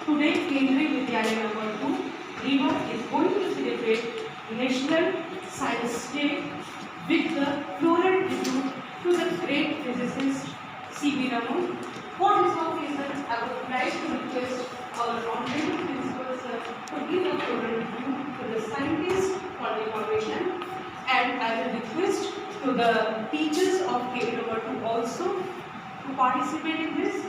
Today, Kendriya Vidyalaya number 2, Rewa is going to celebrate National Science Day with the floral tribute to the great physicist C.V. Raman. For this occasion, I would like to request our honorary principal sir to give a floral tribute to the scientists for the information, and I will request to the teachers of KV number 2 also to participate in this.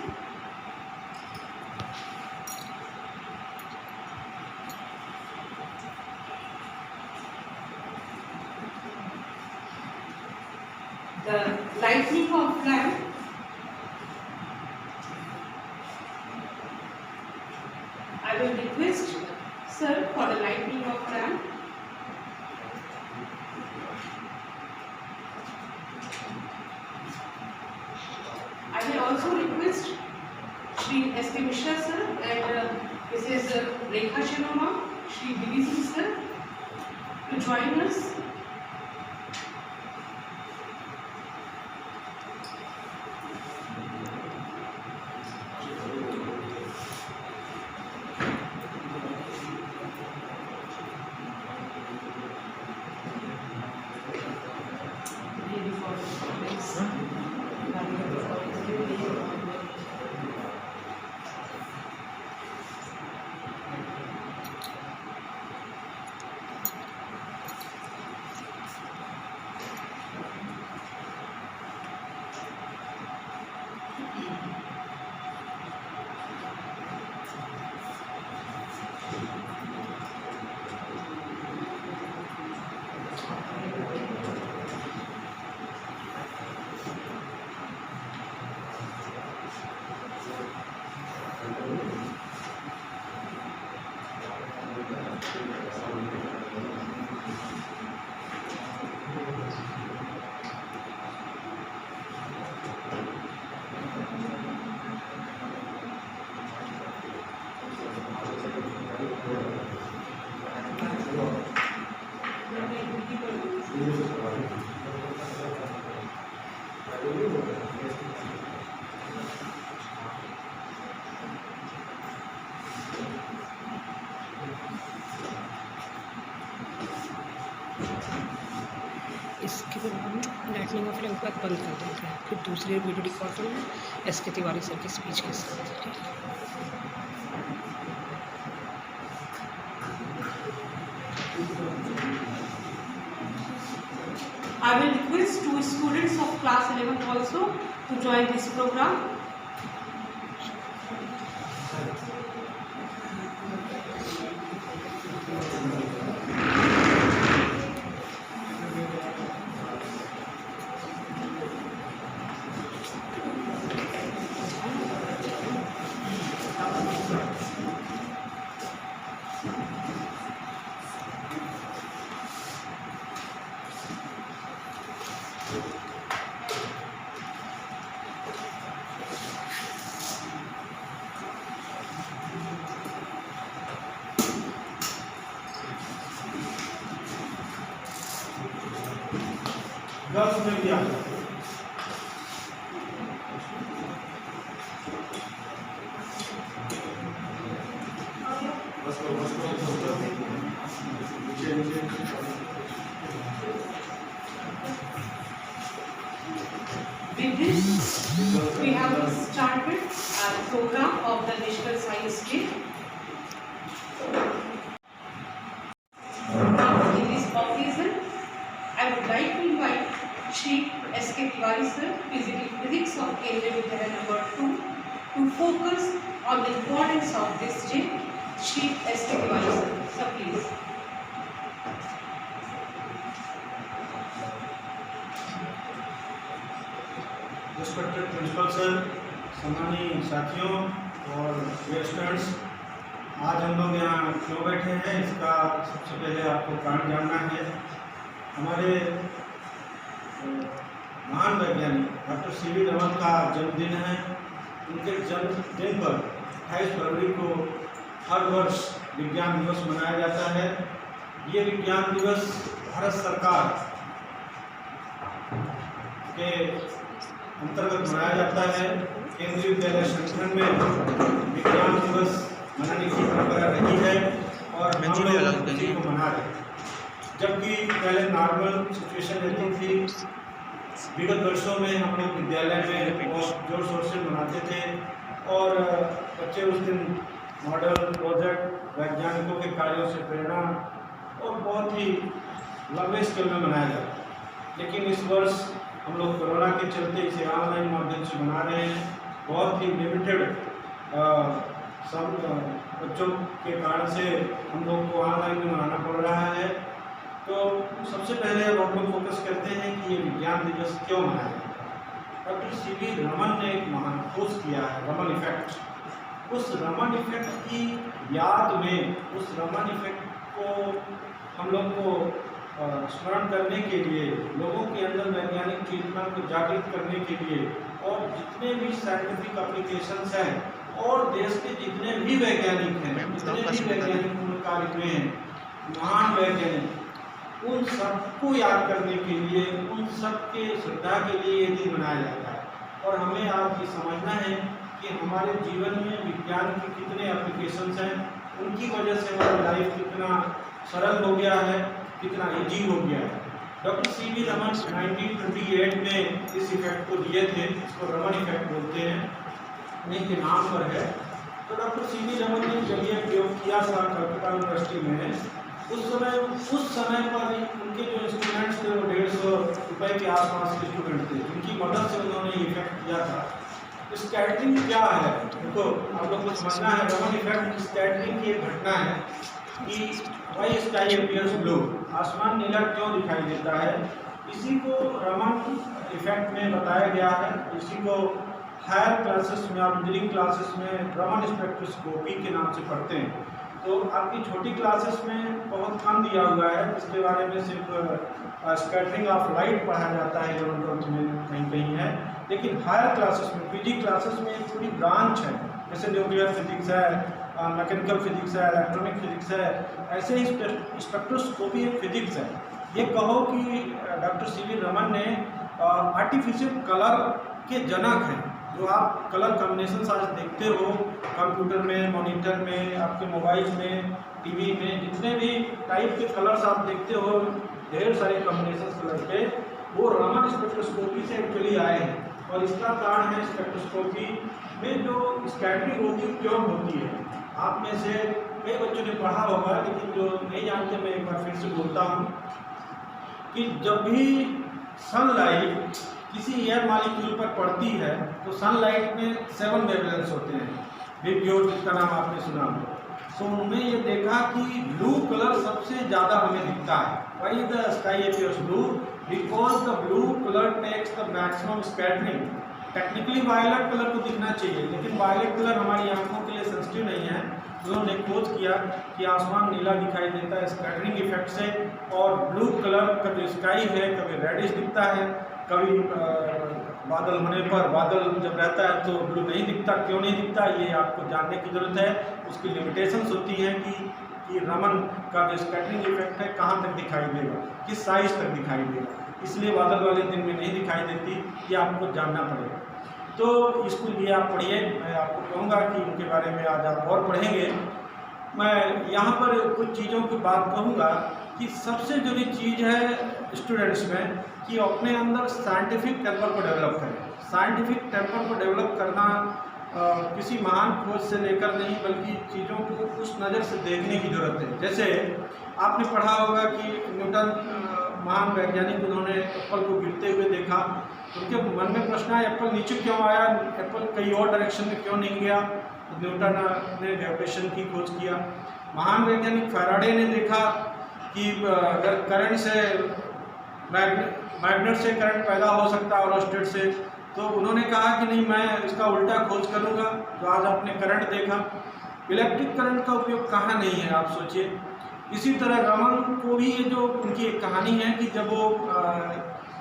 The lightning of lamp. I will request sir for the lightning of lamp. I will also request Shri S.K. Mishra sir and Mrs. Rekha Sharma, Shri B.V. sir to join us. इसके बाद हम lightning of lamp बंद कर देते हैं, फिर दूसरे video recorder में एस.के. तिवारी सर की स्पीच के साथ। I will request two students of class 11 also to join this program. Girls में भी आ जाओ। With this, we have started our program of the National Science Day. Now, in this occasion, I would like to invite Shri S.K. Tiwari sir, Physics of Kendriya Vidyalaya number 2, to focus on the importance of this day. Shri S.K. Tiwari sir, sir please. Respected principal sir, सम्मानीय साथियों और students, आज हम लोग यहाँ क्यों बैठे हैं इसका सबसे पहले आपको कारण जानना है। हमारे महान वैज्ञानिक डॉक्टर C.V. रमन का जन्मदिन है। उनके जन्मदिन पर 28 फरवरी को हर वर्ष विज्ञान दिवस मनाया जाता है। ये विज्ञान दिवस भारत सरकार के अंतर्गत मनाया जाता है। केंद्रीय विद्यालय संगठन में विज्ञान दिवस मनाने नॉर्मल सिचुएशन रहती थी। विगत वर्षों में हम लोग विद्यालय में बहुत जोर शोर से मनाते थे और बच्चे उस दिन मॉडल, प्रोजेक्ट, वैज्ञानिकों के कार्यों से प्रेरणा और बहुत ही लंबे स्केल में मनाया जाता। लेकिन इस वर्ष हम लोग कोरोना के चलते इसे ऑनलाइन माध्यम से मना रहे हैं। बहुत ही लिमिटेड सब बच्चों के कारण से हम लोग को ऑनलाइन में मनाना पड़ रहा है। तो सबसे पहले अब हम लोग फोकस करते हैं कि ये विज्ञान दिवस क्यों मनाया जाता है। Doctor CV. रमन ने एक महान खोज किया है, रमन इफेक्ट। उस रमन इफेक्ट की याद में, उस रमन इफेक्ट को हम लोग को स्मरण करने के लिए, लोगों के अंदर वैज्ञानिक चेतना को जागृत करने के लिए और जितने भी साइंटिफिक एप्लीकेशंस हैं और देश के जितने भी वैज्ञानिक हैं, जितने भी वैज्ञानिक कार्य हुए हैं, महान वैज्ञानिक, उन सबको याद करने के लिए, उन सबके श्रद्धा के लिए ये दिन मनाया जाता है। और हमें आज ये समझना है कि हमारे जीवन में विज्ञान के कितने एप्लीकेशंस हैं, उनकी वजह से हमारी लाइफ कितना सरल हो गया है, कितना ईजी हो गया है। Doctor CV. रमन 1928 में इस इफेक्ट को दिए थे, इसको रमन इफेक्ट बोलते हैं, उन्हीं के नाम पर है। तो डॉक्टर सी.वी. रमन ने जब ये प्रयोग किया था कलकत्ता यूनिवर्सिटी में, उस समय पर उनके जो स्टूडेंट्स थे वो 150 रुपये के आसपास के स्टूडेंट थे, जिनकी मदद से उन्होंने इफेक्ट किया था। स्कैटरिंग क्या है, देखो आप लोग को समझना है। रमन इफेक्ट स्कैटरिंग की एक घटना है कि वाई स्काई अपीयर्स ब्लू, आसमान नीला क्यों दिखाई देता है। इसी को रमन इफेक्ट में बताया गया है। इसी को हायर क्लासेस में, आप इंजीनियरिंग क्लासेस में रमन स्पेक्ट्रोस्कोपी के नाम से पढ़ते हैं। तो आपकी छोटी क्लासेस में बहुत कम दिया हुआ है, इसके बारे में सिर्फ स्कैटरिंग ऑफ लाइट पढ़ा जाता है, 11th में कहीं कहीं है। लेकिन हायर क्लासेस में, पीजी क्लासेस में एक पूरी ब्रांच है, जैसे न्यूक्लियर फिजिक्स है, मैकेनिकल फिजिक्स है, इलेक्ट्रॉनिक फिजिक्स है, ऐसे ही स्पेक्ट्रोस्कोपी एक फिजिक्स है। ये कहो कि डॉक्टर सी.वी. रमन ने आर्टिफिशियल कलर के जनक हैं। जो आप कलर कॉम्बिनेशन आज देखते हो कंप्यूटर में, मॉनिटर में, आपके मोबाइल में, टीवी में, जितने भी टाइप के कलर्स आप देखते हो, ढेर सारे कॉम्बिनेशन कलर के, वो रमन स्पेक्ट्रोस्कोपी से एक्चुअली आए हैं। और इसका कारण है स्पेक्ट्रोस्कोपी में जो स्कैटरिंग होती है क्यों होती है। आप में से कई बच्चों ने पढ़ा होगा, लेकिन जो नहीं जानते मैं एक बार फिर से बोलता हूँ कि जब भी सनलाइट किसी एयर मॉलिक्यूल पर पड़ती है तो सनलाइट में 7 वेवलेंथ्स होते हैं, विबग्योर जिसका नाम आपने सुना हो। तो उन्होंने ये देखा कि ब्लू कलर सबसे ज़्यादा हमें दिखता है। Why the sky appears blue, because the blue colour takes the maximum scattering. Technically violet colour को दिखना चाहिए, लेकिन वायलेट कलर हमारी आंखों के लिए सेंसिटिव नहीं है। उन्होंने खोज किया कि आसमान नीला दिखाई देता है स्कैटरिंग इफेक्ट से, और ब्लू कलर का जो स्काई है कभी रेडिश दिखता है, कभी बादल होने पर, बादल जब रहता है तो ब्लू नहीं दिखता। क्यों नहीं दिखता, ये आपको जानने की ज़रूरत है। उसकी लिमिटेशंस होती हैं कि रमन का जो स्कैटरिंग इफेक्ट है कहाँ तक दिखाई देगा, किस साइज तक दिखाई देगा, इसलिए बादल वाले दिन में नहीं दिखाई देती, ये आपको जानना पड़ेगा। तो इसको लिए आप पढ़िए, मैं आपको कहूँगा कि उनके बारे में आज आप और पढ़ेंगे। मैं यहाँ पर कुछ चीज़ों की बात कहूँगा कि सबसे जरूरी चीज़ है स्टूडेंट्स में कि अपने अंदर साइंटिफिक टेम्पर को डेवलप करें। साइंटिफिक टेम्पर को डेवलप करना किसी महान खोज से लेकर नहीं, बल्कि चीज़ों को उस नज़र से देखने की ज़रूरत है। जैसे आपने पढ़ा होगा कि न्यूटन महान वैज्ञानिक, उन्होंने एप्पल को गिरते हुए देखा, उनके मन में प्रश्न आया एप्पल नीचे क्यों आया, एप्पल कहीं और डायरेक्शन में क्यों नहीं गया। न्यूटन ने ग्रेविटेशन की खोज किया। महान वैज्ञानिक फैराडे ने देखा कि अगर करंट से मैग्नेट से करंट पैदा हो सकता है ऑरोस्टेट से, तो उन्होंने कहा कि नहीं, मैं इसका उल्टा खोज करूंगा। तो आज आपने करंट देखा। इलेक्ट्रिक करंट का उपयोग कहाँ नहीं है, आप सोचिए। इसी तरह रमन को भी ये जो उनकी एक कहानी है कि जब वो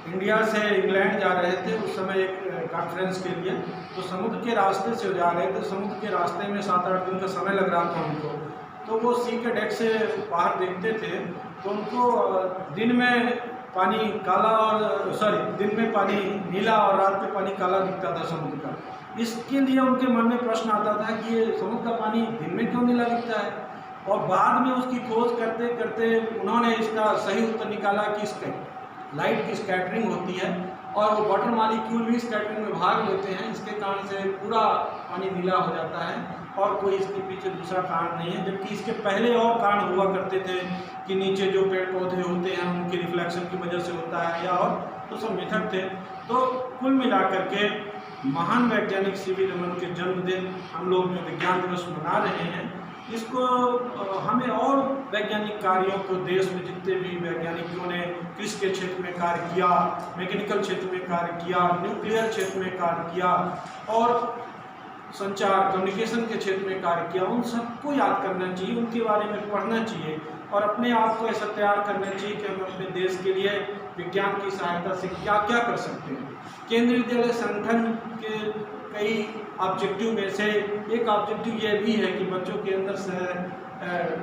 इंडिया से इंग्लैंड जा रहे थे उस समय एक कॉन्फ्रेंस के लिए, तो समुद्र के रास्ते से जा रहे थे। समुद्र के रास्ते में 7-8 दिन का समय लग रहा था उनको। तो वो सी के डेक से बाहर देखते थे तो उनको दिन में पानी काला और दिन में पानी नीला और रात में पानी काला दिखता था समुद्र का। इसके लिए उनके मन में प्रश्न आता था कि ये समुद्र का पानी दिन में क्यों नीला दिखता है। और बाद में उसकी खोज करते करते उन्होंने इसका सही उत्तर निकाला कि इसके लाइट की स्कैटरिंग होती है और वो वाटर मॉलिक्यूल भी स्कैटरिंग में भाग लेते हैं, इसके कारण से पूरा पानी नीला हो जाता है और कोई इसके पीछे दूसरा कारण नहीं है। जबकि इसके पहले और कारण हुआ करते थे कि नीचे जो पेड़ पौधे होते हैं उनके रिफ्लेक्शन की वजह से होता है या और तो सब मेथड थे। तो कुल मिलाकर के महान वैज्ञानिक सीवी रमन के जन्मदिन हम लोग जो विज्ञान दिवस मना रहे हैं, इसको हमें और वैज्ञानिक कार्यों को देश में जितने भी वैज्ञानिकों ने कृषि के क्षेत्र में कार्य किया, मैकेनिकल क्षेत्र में कार्य किया, न्यूक्लियर क्षेत्र में कार्य किया और संचार कम्युनिकेशन के क्षेत्र में कार्य किया, उन सबको याद करना चाहिए, उनके बारे में पढ़ना चाहिए और अपने आप को ऐसा तैयार करना चाहिए कि हम अपने देश के लिए विज्ञान की सहायता से क्या क्या कर सकते हैं। केंद्रीय विद्यालय संगठन के कई ऑब्जेक्टिव में से एक ऑब्जेक्टिव ये भी है कि बच्चों के अंदर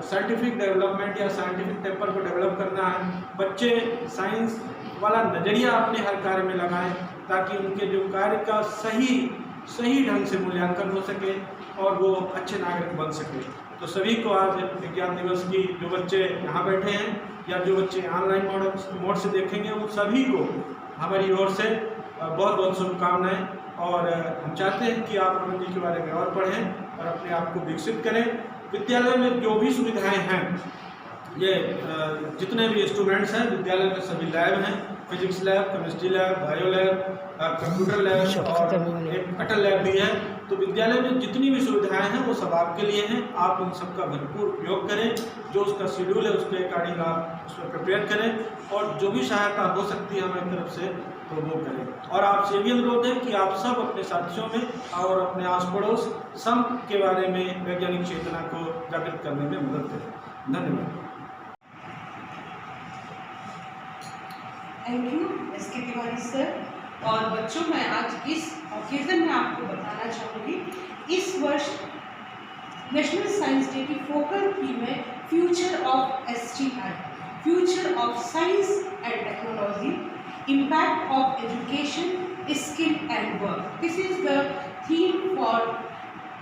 साइंटिफिक डेवलपमेंट या साइंटिफिक टेम्पर को डेवलप करना है। बच्चे साइंस वाला नज़रिया अपने हर कार्य में लगाएं ताकि उनके जो कार्य का सही ढंग से मूल्यांकन हो सके और वो अच्छे नागरिक बन सके। तो सभी को आज विज्ञान दिवस की, जो बच्चे यहाँ बैठे हैं या जो बच्चे ऑनलाइन मोड से देखेंगे, उन सभी को हमारी ओर से बहुत बहुत शुभकामनाएं। और हम चाहते हैं कि आप रमन जी के बारे में और पढ़ें और अपने आप को विकसित करें। विद्यालय में जो भी सुविधाएं हैं, ये जितने भी स्टूडेंट्स हैं, विद्यालय में सभी लैब हैं, physics lab, chemistry lab, bio lab, computer lab और एक अटल लैब भी है। तो विद्यालय में जितनी भी सुविधाएं हैं वो सब आपके लिए हैं। आप उन सबका भरपूर उपयोग करें, जो उसका शेड्यूल है उसके अकॉर्डिंग आप उसमें प्रिपेयर करें और जो भी सहायता हो सकती है हमारी तरफ से तो वो करें। और आपसे भी अनुरोध है कि आप सब अपने साथियों में और अपने आस पड़ोस सब के बारे में वैज्ञानिक चेतना को जागृत करने में मदद करें। धन्यवाद। Thank you SK. Tiwari sir. और बच्चों, मैं आज इस ओकेजन में आपको बताना चाहूँगी, इस वर्ष नेशनल साइंस डे की फोकल थीम है future of STI, future of science and technology, impact of education, skill and work. This is the theme for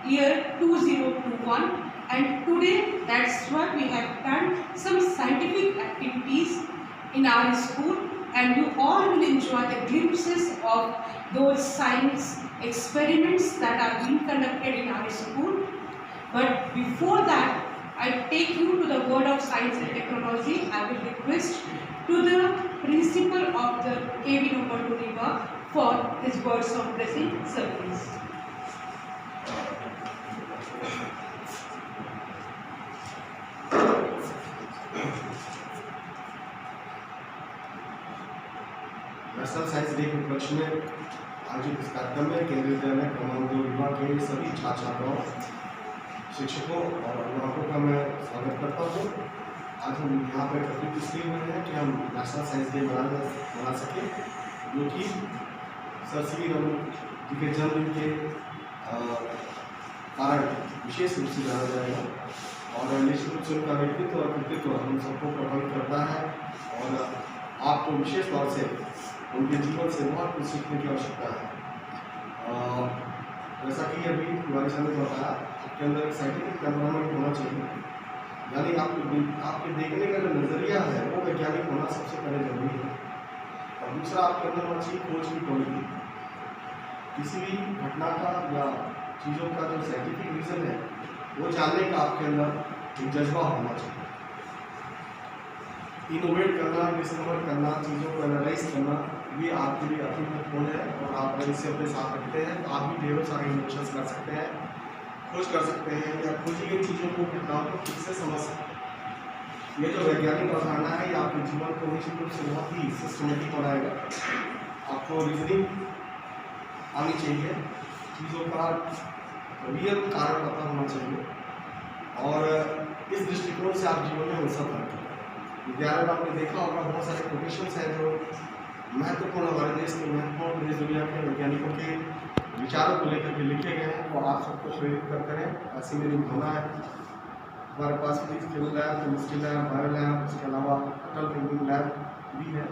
year 2021 and today that's why we have planned some scientific activities in our school and you all will enjoy the glimpses of those science experiments that are being conducted in our school. But before that, I take you to the world of science and technology. I will request to the principal of the KB number 2 Riva for his words of blessing. Sir, please. National science day के उपलक्ष्य में आयोजित इस कार्यक्रम में केंद्रीय विद्यालय क्रमांक 2 रीवा के सभी छात्र छात्राओं, शिक्षकों और अभिभावकों का मैं स्वागत करता हूँ। आज हम यहाँ पर एकत्रित इसलिए हुए हैं कि हम नेशनल साइंस डे मना सकें, जो कि sir C we Raman ji के जन्मदिन के कारण विशेष रूप से जाना जाएगा और निश्चित रूप से उनका व्यक्तित्व और कृतित्व हम सबको प्रभावित करता है और आपको विशेष तौर से उनके जीवन से बहुत कुछ सीखने की आवश्यकता है। जैसा कि अभी तिवारी साहब ने बताया, आपके अंदर एक साइंटिफिक टेम्परामेंट होना चाहिए, यानी आपके देखने का जो नज़रिया है वो वैज्ञानिक होना सबसे पहले जरूरी है। और दूसरा, आपके अंदर होना चाहिए खोज की क्वालिटी। किसी भी घटना का या चीज़ों का जो साइंटिफिक रीज़न है वो जानने का आपके अंदर एक जज्बा होना चाहिए। इनोवेट करना, डिस्कवर करना, चीज़ों को एनालाइज करना, ये आपके लिए अति महत्वपूर्ण है और आप अगर इसे अपने साथ रखते हैं तो आप भी ढेरों सारे इनोवेशंस कर सकते हैं, खोज कर सकते हैं या खोजी गई चीज़ों को, घटनाओं को ठीक से समझ सकते हैं। ये जो वैज्ञानिक अवधारणा है ये आपके जीवन को निश्चित रूप से बहुत ही सिस्टमेटिक बनाएगा। आपको रीजनिंग आनी चाहिए, चीज़ों का रियल कारण पता होना चाहिए और इस दृष्टिकोण से आप जीवन में सफल करें। विद्यालय में आपने देखा होगा बहुत सारे कोटेशंस हैं जो महत्वपूर्ण हमारे देश के महत्वपूर्ण देश दुनिया के वैज्ञानिकों के विचारों को लेकर के लिखे गए हैं, वो आप सबको प्रेरित करते हैं। ऐसी मेरी भावना है। हमारे पास physics lab, chemistry lab, bio lab, उसके अलावा अटल थिंकिंग लैब भी है,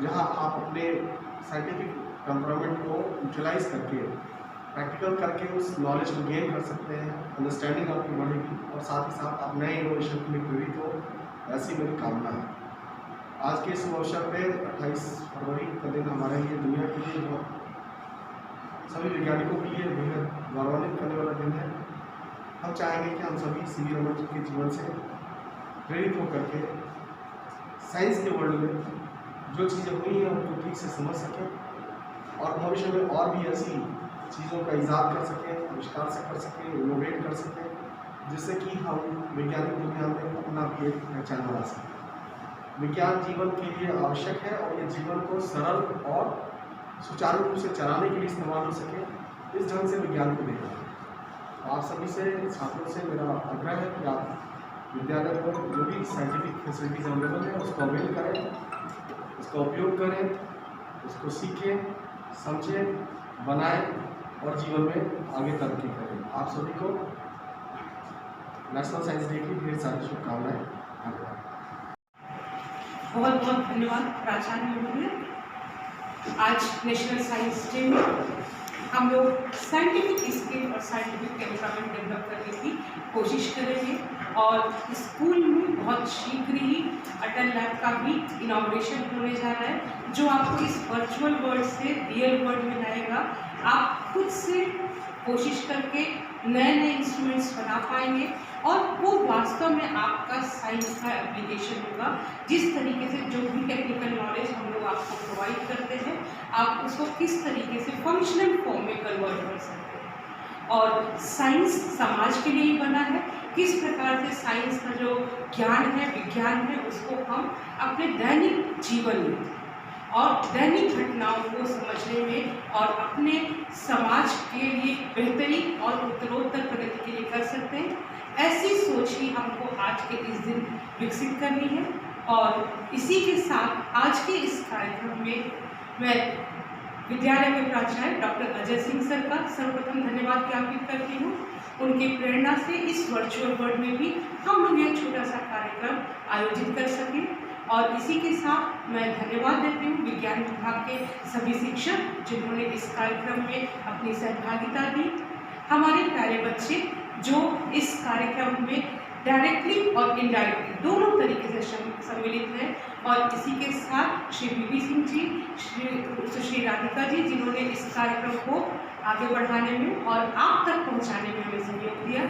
जहाँ आप अपने साइंटिफिक टेम्परामेंट को यूटिलाइज करके प्रैक्टिकल करके उस नॉलेज को गेन कर सकते हैं, अंडरस्टैंडिंग आपकी बढ़ेगी और साथ ही साथ आप नए इनोवेशन के लिए प्रेरित हो, ऐसी मेरी कामना है। आज के इस अवसर पे 28 फरवरी का दिन हमारे लिए, दुनिया के लिए, बहुत सभी वैज्ञानिकों के लिए बेहद गौरवान्वित करने वाला दिन है। हम चाहेंगे कि हम सभी सी.वी. रमन जी के जीवन से प्रेरित होकर के साइंस के वर्ल्ड में जो चीज़ें हुई हैं उनको ठीक से समझ सकें और भविष्य में और भी ऐसी चीज़ों का इजाद कर सकें, आविष्कार से कर सकें, इनोवेट कर सकें, जिससे कि हम वैज्ञानिक दुनिया में अपना भी एक पहचान बना सकें। विज्ञान जीवन के लिए आवश्यक है और ये जीवन को सरल और सुचारू रूप से चलाने के लिए इस्तेमाल हो सके, इस ढंग से विज्ञान को देखा। आप सभी से, छात्रों से मेरा आग्रह है कि आप विद्यालय में जो भी साइंटिफिक फैसिलिटीज अवेलेबल है उसको अवेल करें, उसका उपयोग करें, उसको सीखें, समझें, बनाएं और जीवन में आगे तरक्की करें। आप सभी को नेशनल साइंस डे की ढेर सारी शुभकामनाएं। धन्यवाद। बहुत बहुत धन्यवाद प्राचार्य महोदय। आज नेशनल साइंस डे में हम लोग साइंटिफिक स्किल और साइंटिफिक एनवायरनमेंट डेवलप करने की कोशिश करेंगे और स्कूल में बहुत शीघ्र ही अटल लैब का भी इनॉग्रेशन होने जा रहा है, जो आपको इस वर्चुअल वर्ल्ड से रियल वर्ल्ड में लाएगा। आप खुद से कोशिश करके नए नए इंस्ट्रूमेंट्स बना पाएंगे और वो वास्तव में आपका साइंस का एप्लीकेशन होगा। जिस तरीके से जो भी टेक्निकल नॉलेज हम लोग आपको प्रोवाइड करते हैं, आप उसको किस तरीके से फंक्शनल फॉर्म में कन्वर्ट कर सकते हैं। और साइंस समाज के लिए ही बना है। किस प्रकार से साइंस का जो ज्ञान है, विज्ञान है, उसको हम अपने दैनिक जीवन में और दैनिक घटनाओं को समझने में और अपने समाज के लिए बेहतरी और उत्तरोत्तर प्रगति के लिए कर सकते हैं। ऐसी सोच ही हमको आज के इस दिन विकसित करनी है। और इसी के साथ आज के इस कार्यक्रम में मैं विद्यालय के प्राचार्य डॉक्टर अजय सिंह सर का सर्वप्रथम धन्यवाद ज्ञापित करती हूँ। उनकी प्रेरणा से इस वर्चुअल वर्ल्ड में भी हम लोग यह छोटा सा कार्यक्रम आयोजित कर सकें। और इसी के साथ मैं धन्यवाद देती हूँ विज्ञान विभाग के सभी शिक्षक जिन्होंने इस कार्यक्रम में अपनी सहभागिता दी। हमारे प्यारे बच्चे जो इस कार्यक्रम में डायरेक्टली और इनडायरेक्टली दोनों तरीके से सम्मिलित हैं। और इसी के साथ श्री बीबी सिंह जी, श्री राधिका जी, जिन्होंने इस कार्यक्रम को आगे बढ़ाने में और आप तक पहुंचाने में हमें सहयोग दिया।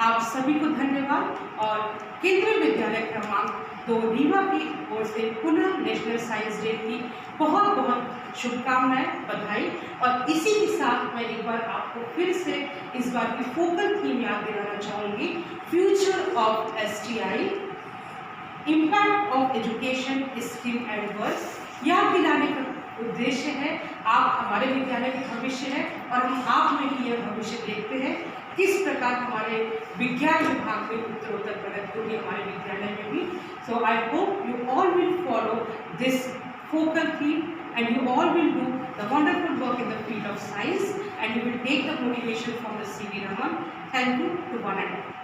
आप सभी को धन्यवाद। और केंद्रीय विद्यालय क्रमांक 2 रीवा की ओर से पुनः नेशनल साइंस डे की बहुत बहुत शुभकामनाएं, बधाई। और इसी के साथ मैं एक बार आपको फिर से इस बार की फोकल थीम याद दिलाना चाहूँगी, future of STI, impact of education, skill and work. याद दिलाने का उद्देश्य है आप हमारे विद्यालय के भविष्य है और हम आप में ही यह भविष्य देखते हैं। किस प्रकार हमारे विज्ञान विभाग में उत्तरोत्तर प्रगति होगी, हमारे विद्यालय में भी। So I hope you all will follow this focal theme and you all will do the wonderful work in the field of science and you will take the motivation from the C.V. Raman. Thank you to one and all.